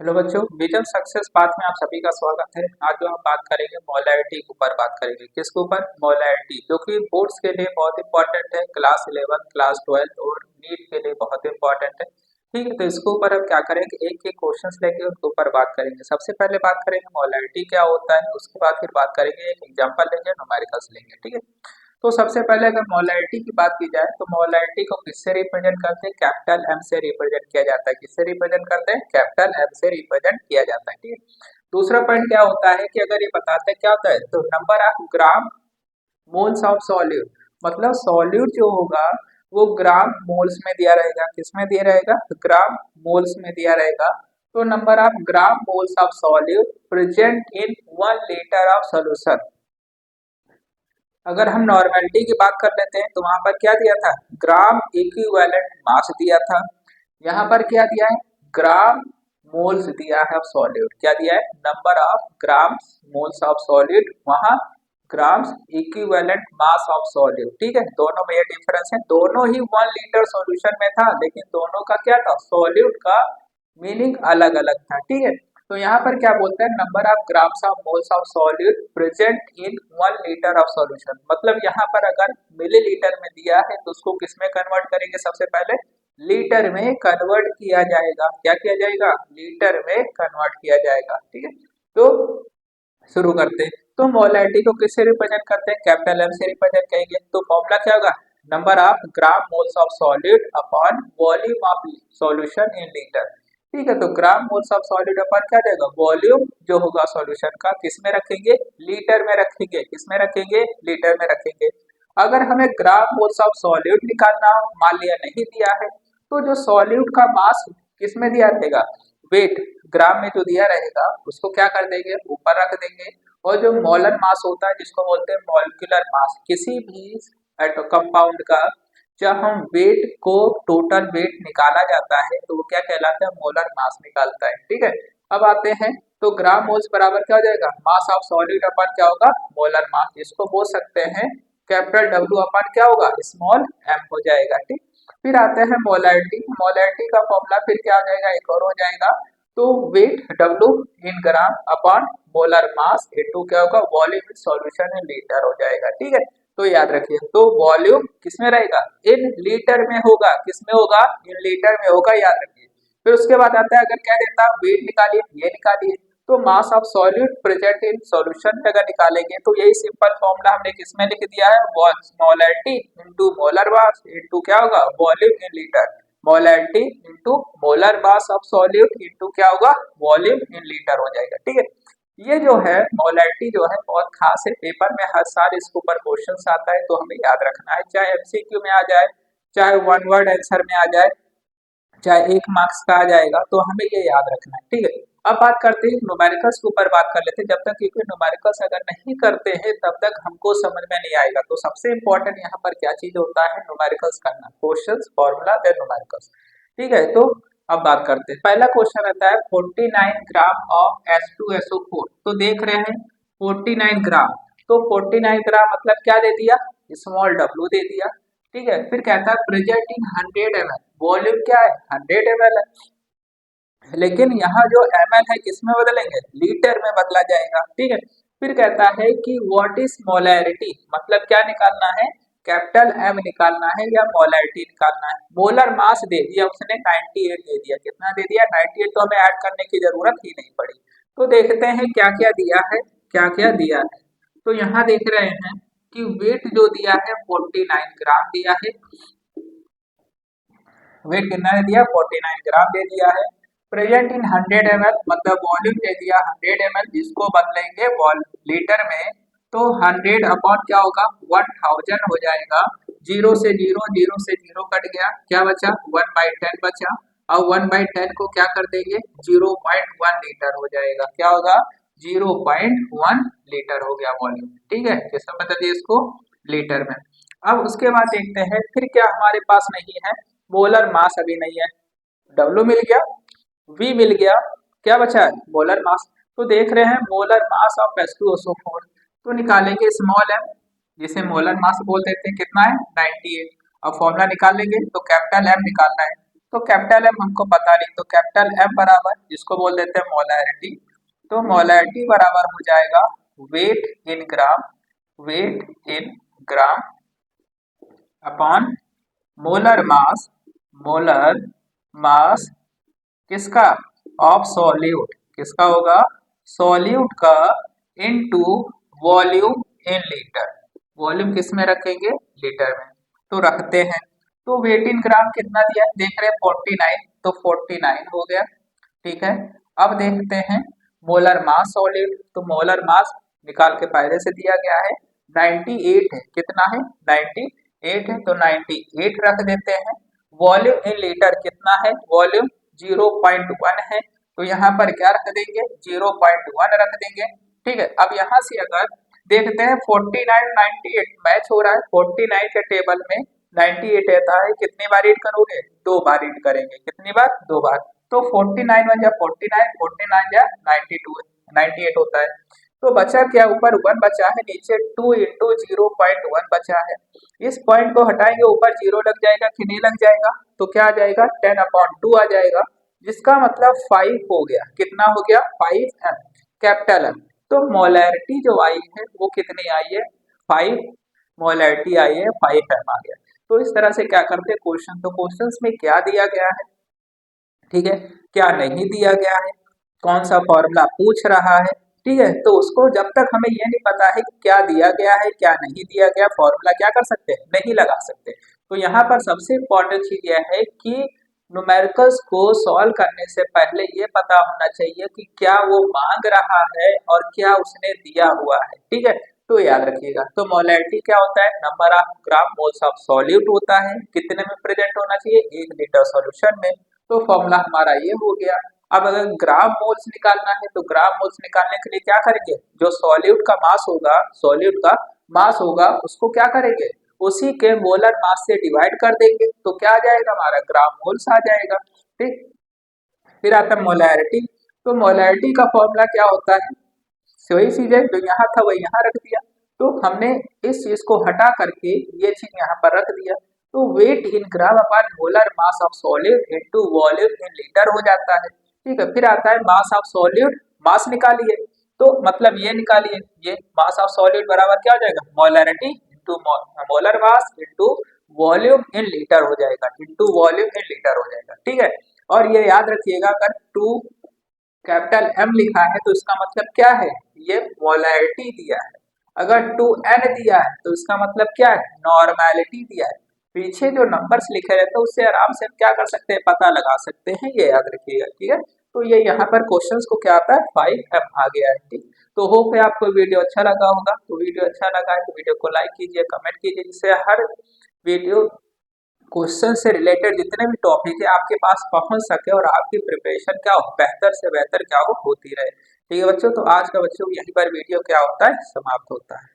Hello बच्चों, vision success path में आप सभी का स्वागत है। आज जो हम बात करेंगे मोलैरिटी के ऊपर बात करेंगे। किसके ऊपर? मोलैरिटी, जो कि बोर्ड्स के लिए बहुत इंपॉर्टेंट है। क्लास 11, क्लास 12 और नीट के लिए बहुत इंपॉर्टेंट है। ठीक है, तो इसके ऊपर हम क्या करेंगे, एक एक क्वेश्चंस लेके उसके ऊपर बात करेंगे। सबसे पहले बात करेंगे मोलैरिटी क्या होता है, उसके बाद फिर बात करेंगे, एक एग्जाम्पल लेंगे, न्यूमेरिकल्स लेंगे। ठीक है, तो सबसे पहले अगर मोलैरिटी की बात की जाए तो मोलैरिटी को किससे रिप्रेजेंट करते हैं? कैपिटल एम से रिप्रेजेंट किया जाता है। किससे रिप्रेजेंट करते हैं? कैपिटल एम से रिप्रेजेंट किया जाता है। ठीक है, दूसरा पॉइंट क्या होता है कि अगर ये बताते हैं क्या होता है, तो number of gram moles of solute, मतलब सॉल्यूट जो होगा वो ग्राम मोल्स में दिया रहेगा। किस में दिया रहेगा? ग्राम मोल्स में दिया रहेगा। तो number of gram moles of solute present in 1 litre of solution. अगर हम नॉर्मेलिटी की बात कर लेते हैं तो वहां पर क्या दिया था? ग्राम इक्विवेलेंट मास दिया था। यहाँ पर क्या दिया है? ग्राम मोल्स दिया है ऑफ सॉल्यूट। क्या दिया है? Number of grams moles of solute, वहां grams equivalent mass of solute. ठीक है, दोनों में ये डिफरेंस है। दोनों ही 1 लीटर सॉल्यूशन में था, लेकिन दोनों का क्या था? सॉल्यूट का मीनिंग अलग अलग था। ठीक है, तो यहाँ पर क्या बोलते हैं? Number of grams of moles of solute present in 1 litre of solution. मतलब यहाँ पर अगर मिलीलीटर में दिया है तो उसको किस में कन्वर्ट करेंगे? सबसे पहले लीटर में कन्वर्ट किया जाएगा। क्या किया जाएगा? लीटर में कन्वर्ट किया जाएगा। ठीक है, तो शुरू करते हैं। तो मोलैरिटी को किससे रिप्रेजेंट करते हैं? कैपिटल एम से रिप्रेजेंट करेंगे। तो फॉर्मूला क्या होगा? Number of gram moles of solid upon volume of solution in litre. ठीक है, तो ग्राम मोल्स ऑफ सॉलिड अपन क्या देगा? वॉल्यूम जो होगा सॉल्यूशन का, किस में रखेंगे? लीटर में रखेंगे। किस में रखेंगे? लीटर में रखेंगे। अगर हमें ग्राम मोल्स ऑफ सॉल्यूट निकालना हो, मान लिया नहीं दिया है, तो जो सॉल्यूट का मास किस में दिया रहेगा? वेट, ग्राम में जो दिया रहेगा उसको क्या कर देंगे? ऊपर रख देंगे। और जो मोलर मास होता है, जिसको बोलते हैं मॉलिक्यूलर मास, किसी भी कंपाउंड का जब हम वेट को, टोटल वेट निकाला जाता है तो वो क्या कहलाता है? मोलर मास निकालता है। ठीक है, अब आते हैं तो ग्राम मोल्स बराबर क्या हो जाएगा? मास ऑफ सॉलिड अपन क्या होगा? मोलर मास, जिसको बोल सकते हैं कैपिटल डब्ल्यू अपन क्या होगा? स्मॉल एम हो जाएगा। ठीक, फिर आते हैं मोलैरिटी। मोलैरिटी का फॉर्मूला फिर क्या आ जाएगा? एक और हो जाएगा, तो weight W in gram upon molar mass into क्या होगा? Volume in solution in litre हो जाएगा। ठीक है, तो याद रखिए, तो वॉल्यूम किस में रहेगा? इन लीटर में होगा। किस में होगा? इन लीटर में होगा, याद रखिए। फिर उसके बाद आता है, अगर क्या देता है? वेट निकालिए, ये निकालिए। तो मास of solute present in solution में अगर निकालेंगे तो यही सिंपल फॉर्मूला हमने किसमें लिख दिया है? Molarity into molar mass into क्या होगा? Volume in litre. Molarity into molar mass of solute into क्या होगा? वॉल्यूम इन लीटर हो जाएगा। ठीक है, ये जो है मोलैरिटी जो है बहुत खास है। पेपर में हर साल इसके ऊपर क्वेश्चंस आता है, तो हमें याद रखना है। चाहे एमसीक्यू में आ जाए, चाहे वन वर्ड आंसर में आ जाए, चाहे 1 मार्क्स का आ जाएगा, तो हमें ये याद रखना है। ठीक है, अब बात करते हैं न्यूमेरिकल्स के ऊपर बात कर लेते हैं। जब तक क्योंकि न्यूमेरिकल्स अगर नहीं करते हैं तब तक हमको समझ में नहीं आएगा। तो सबसे इंपॉर्टेंट यहाँ पर क्या चीज होता है? न्यूमेरिकल्स करना, क्वेश्चंस, फॉर्मूला, देन न्यूमेरिकल्स। ठीक है, तो अब बात करते हैं। पहला क्वेश्चन रहता है 49 ग्राम ऑफ H2SO4। तो देख रहे हैं 49 ग्राम, तो 49 ग्राम मतलब क्या दे दिया? स्मॉल डब्ल्यू दे दिया। ठीक है, फिर कहता है प्रेजेंट इन 100 ml। वॉल्यूम क्या है? 100 ml है, लेकिन यहाँ जो ml है किसमें बदलेंगे? लीटर में बदला जाएगा। ठीक है, फिर कहता है कि व्हाट इज मोलैरिटी, मतलब क्या निकालना है? कैपिटल एम निकालना है या मोलैरिटी निकालना है। मोलर मास दे दिया उसने 98 दे दिया। कितना दे दिया? 98। तो हमें ऐड करने की जरूरत ही नहीं पड़ी। तो देखते हैं क्या क्या दिया है, क्या क्या दिया है। तो यहाँ देख रहे हैं कि वेट जो दिया है 49 ग्राम दिया है। वेट कितना दे दिया? 49 ग्राम दे दिया है। प्रेजेंट इन 100 ml, मतलब वॉल्यूम दे दिया 100 ml, जिसको बदलेंगे लीटर में। तो 100 अपॉन क्या होगा? 1000 हो जाएगा। जीरो से जीरो, जीरो से जीरो कट गया, क्या बचा? 1/10 बचा। और 1/10 को क्या कर देंगे? 0.1 लीटर हो जाएगा। क्या होगा? 0.1 लीटर हो गया वॉल्यूम। ठीक है, किसमें बदल दिए इसको? लीटर में। अब उसके बाद देखते हैं फिर क्या हमारे पास नहीं है। मोलर मास अभी नहीं है। डब्ल्यू मिल गया, वी मिल गया, क्या बचा है? Molar mass. तो देख रहे हैं मोलर मास ऑफ H2SO4, तो निकालेंगे स्मॉल एम, जिसे मोलर मास बोल देते हैं। कितना है? 98। अब फॉर्मूला निकालेंगे तो कैपिटल एम निकालना है। तो कैपिटल एम हमको पता नहीं, तो कैपिटल एम बराबर जिसको बोल देते हैं मोलैरिटी, तो मोलैरिटी बराबर हो जाएगा weight in gram, weight in gram upon molar mass, molar mass किसका, ऑफ सॉल्यूट, किसका होगा, सॉल्यूट का, into volume in litre, volume किस में रखेंगे, लीटर में, तो रखते हैं। तो वेट इन ग्राम कितना दिया है देख रहे हैं 49, तो 49 हो गया, ठीक है। अब देखते हैं मोलर मास सॉल्यूट, तो मोलर मास निकाल के पहले से दिया गया है 98 है, कितना है 98 है, तो 98 रख देते हैं। वॉल्यूम इन लीटर कितना है, वॉल्यूम 0.1 है, तो यहाँ पर क्या रख देंगे 0.1 रख देंगे, ठीक है। अब यहाँ से अगर देखते हैं 49 98 मैच हो रहा है, 49 के टेबल में 98 रहता है, कितनी बार रीड करोगे, 2 बार रीड करेंगे, कितनी बार, 2 बार, तो 49 1 जा 49, 49 जा 92, 98 होता है। तो बचा क्या, ऊपर 1 बचा है, नीचे 2 इंटू 0.1 बचा है। इस पॉइंट को हटाएंगे, ऊपर 0 लग जाएगा कि नहीं लग जाएगा, तो क्या आ जाएगा 10/2 आ जाएगा, जिसका मतलब 5 हो गया, कितना हो गया 5 एम, कैपिटल एम। तो मोलैरिटी जो आई है वो कितनी आई है, 5 मोलैरिटी आई है, 5 एम आ गया। तो इस तरह से क्या करते हैं क्वेश्चन, तो क्वेश्चंस में क्या दिया गया है, ठीक है, क्या नहीं दिया गया है, कौन सा फॉर्मूला पूछ रहा है, ठीक है, तो उसको जब तक हमें ये नहीं पता है कि क्या दिया गया है क्या नहीं दिया गया, फॉर्मूला क्या कर सकते हैं, नहीं लगा सकते। तो यहाँ पर सबसे इम्पोर्टेंट चीज यह है कि न्यूमेरिकल्स को सॉल्व करने से पहले ये पता होना चाहिए कि क्या वो मांग रहा है और क्या उसने दिया हुआ है, ठीक है, तो याद रखिएगा। तो मोलैरिटी क्या होता है, number of gram moles of solute होता है, कितने में प्रेजेंट होना चाहिए, 1 लीटर सॉल्यूशन में, तो फॉर्मूला हमारा ये हो गया। अब अगर ग्राम मोल्स निकालना है तो ग्राम मोल्स निकालने के लिए क्या करेंगे, जो सॉल्यूट का मास होगा, सॉल्यूट का मास होगा उसको क्या करेंगे, उसी के मोलर मास से डिवाइड कर देंगे, तो क्या आ जाएगा हमारा ग्राम मोल्स आ जाएगा, ठीक। फिर आता है मोलैरिटी, तो मोलैरिटी का फॉर्मूला क्या होता है, वही चीज है जो यहाँ था वही यहाँ रख दिया, तो हमने इस चीज को हटा करके ये चीज यहाँ पर रख दिया, तो weight in gram upon molar mass of solute into volume in litre हो जाता है, ठीक है। फिर आता है मास ऑफ सॉल्यूट, मास निकालिए, तो मतलब ये निकालिए, ये मास ऑफ सॉल्यूट बराबर क्या हो जाएगा, molarity into molar mass into volume in litre हो जाएगा, इनटू वॉल्यूम इन लीटर हो जाएगा, ठीक है। और ये याद रखिएगा अगर 2 कैपिटल एम लिखा है तो इसका मतलब क्या है, ये मोलैरिटी दिया है। अगर 2n दिया है तो इसका मतलब क्या है, नॉर्मेलिटी दिया है। पीछे जो नंबर्स लिखे रहते हैं उससे आराम से क्या कर सकते हैं, पता लगा सकते हैं, ये याद रखिएगा, ठीक है। तो ये यहाँ पर क्वेश्चंस को क्या आता है 5m आ गया है, ठीक। तो होप है आपको वीडियो अच्छा लगा होगा, तो वीडियो अच्छा लगा है तो वीडियो को लाइक कीजिए, कमेंट कीजिए, जिससे हर वीडियो क्वेश्चन से रिलेटेड जितने भी टॉपिक है आपके पास पहुंच सके और आपकी प्रिपरेशन क्या हो, बेहतर से बेहतर क्या हो होती रहे, ठीक है बच्चों। तो आज का बच्चों यहीं पर वीडियो क्या होता है समाप्त होता है।